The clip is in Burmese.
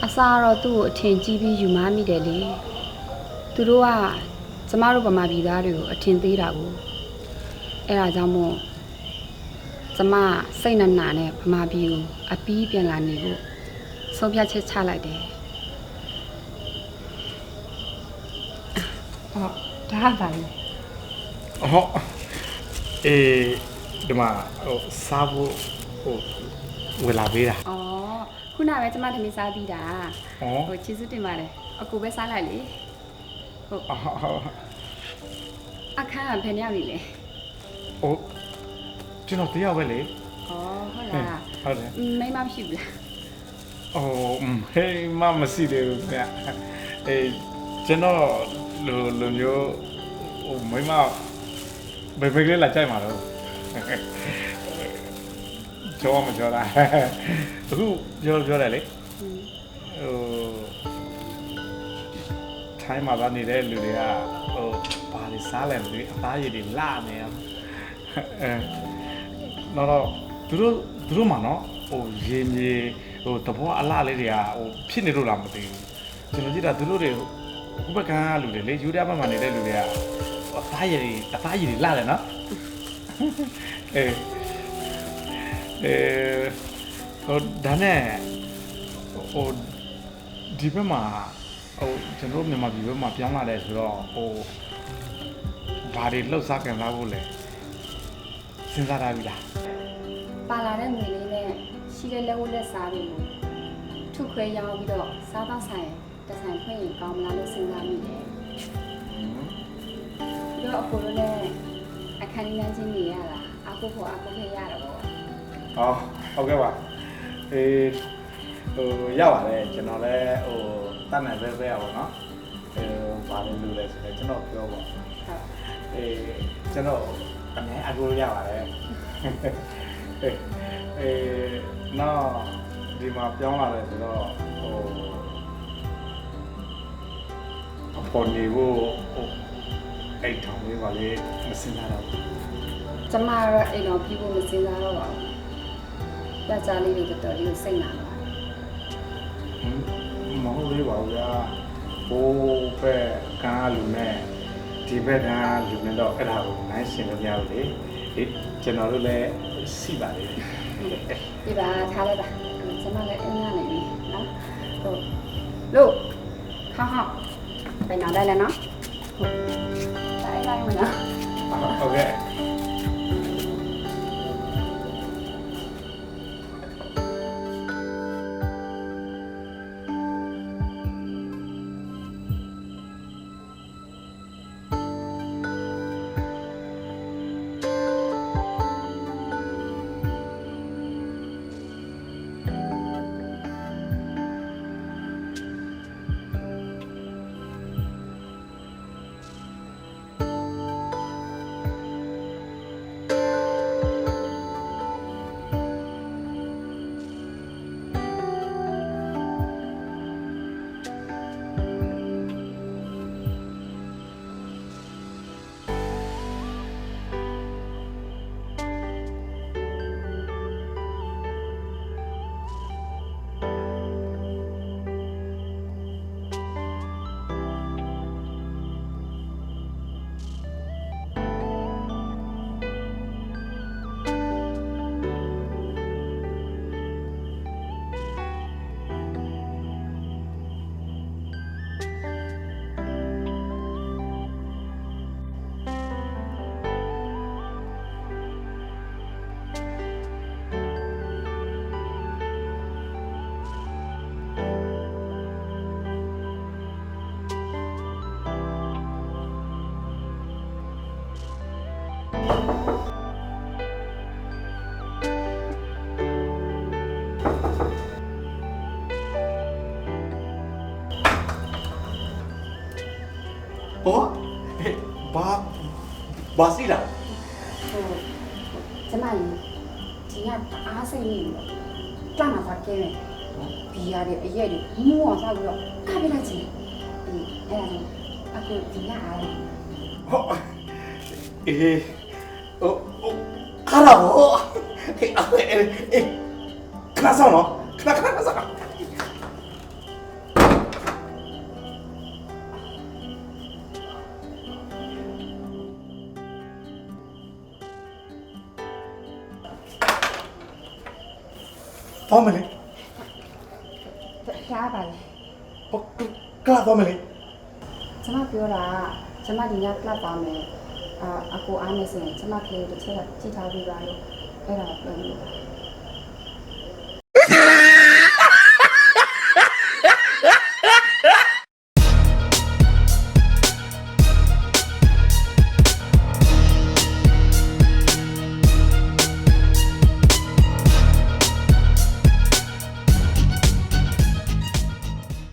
အစားတော့သူ့ကိုအထင်ကြီးပြီးယူမမိတယ်လေသူတို့ကကျမတို့ဗမာပြည်သားတွေကိုအထင်သေးတာကိုအဲ့ဒါကြောင့်မို့ကျမစိတ်နဲ့ဗမာပြည်ကိုအပီးပြန်လာနေဖို့ဆုံးဖြတ်ချက်ချလိုက်တယ်ဟောဒါကဘာလဲဟောဒီမှာစားဖို့ဝယ်လာပေးတာอ๋อခုနပဲကျမသမီးစားပြီးတာကျေးဇူးတင်ပါတယ်အကူပဲစားလိုက်လေဟုတ်အခန်းကဘယ်နှစ်ယောက်နေလဲကျွန်တော်တယောက်ပဲလေဩဟုတ်လားဟုတ်တယ်မိန်းမရှိဘူးလားဟေးမရှိသေးဘူးခင်ဗျကျွန်တော်လူမျိုးမိန်းမဘယ်ကလေးလာကြိုက်မှာတော့ကျော်မကျော်လားအခုပြောတယ်လေထိုင်းမှာနေတဲ့လူတွေကဘာလဲစားလဲမသိအသားရည်တွေလာနေအောင်တော့သူတို့မှာနော်ရေမြေတဘောအလှလေးတွေကဖြစ်နေလို့လားမသိဘူးကျွန်တော်ကြည့်တာသူတို့တွေအခုဘက်ကလူတွေလေယူရီးယားဘက်မှာနေတဲ့လူတွေကအသားရည်တွေလာတယ်နော်ဒါနဲ့ဒီဘက်မှာကျွန်တော်မြန်မာပြည်ဘက်မှာပြောင်းလာတယ်ဆိုတော့ဘာတွေလှုပ်ရှားกันလာဖို့လဲစဉ်းစားထားပြီလားပါလာတဲ့ငွေလေးနဲ့ရှိတဲ့လက်ဝတ်လက်စားတွေကိုထုတ်ခွဲရောင်းပြီးတော့စားတော့ဆိုင်တဆိုင်ဖွင့်ရင်ကောင်းမလားလို့စဉ်းစားမိတယ်ပြီးတော့အကိုတို့နဲ့အခန်းကြီးလမ်းချင်းနေရတာအကိုဖို့အကိုဖေးရတာပေါ့ဟုတ်ကဲ့ပါရပါတယ်ကျွန်တော်လည်းတတ်နိုင်ပဲရပါတော့ဘာလို့လူလဲဆိုတော့ကျွန်တော်ပြောပါကျွန်တော်အနည်းအကူရပါတယ်နောက်ဒီမှာပြောင်းလာတယ်ဆိုတော့အပေါ်နေဖို့အိတ်ထောင်လေးပါလေမစင်လာတော့ကျမကတော့အိမ်တော်ပြီးဖို့မစင်လာတော့ပါဘူး။ကြာကြာလေးတွေတော်တော်လေးစိတ်နာပါမဟုတ်သေးပါဘူးဗျာဘိုးပဲကားလူနဲ့ဒီဘက်ကလူနဲ့တော့အဲ့ဒါကိုနိုင်ရှင်လို့မရဘူးလေကျွန်တော်တို့လည်းရှိပါလေဒီပါထားလိုက်ပါကျွန်မလည်းအင်းရနေပြီနော်ဟုတ်လို့ခေါင်းไปนอนได้แล้วเนาะได้มั้ยเนาะโอเคဘာစီလာကျမကြီးဒီကအားစိတ်နေလို့ကြွမှာစားကဲတယ်ဘီယာတွေအရက်တွေမူးအောင်စားပြီးတော့ကပ်ပြလိုက်ချင်အဲ့ဒါကြောင့်အခုဒီကအားတယ်ခါလာဟောခါဆောင်နော်ခါဆောင် သွားမယ်လေ ဖျားပါလေ ဟိုကလာသွားမယ်လေ ကျမပြောတာကျမဒီညကလပ်သွားမယ်အကိုအားနေဆိုရင်ကျမကလေးတစ်ချက်ကြည့်ထားပြီးပါလို့အဲ့ဒါပြောလို့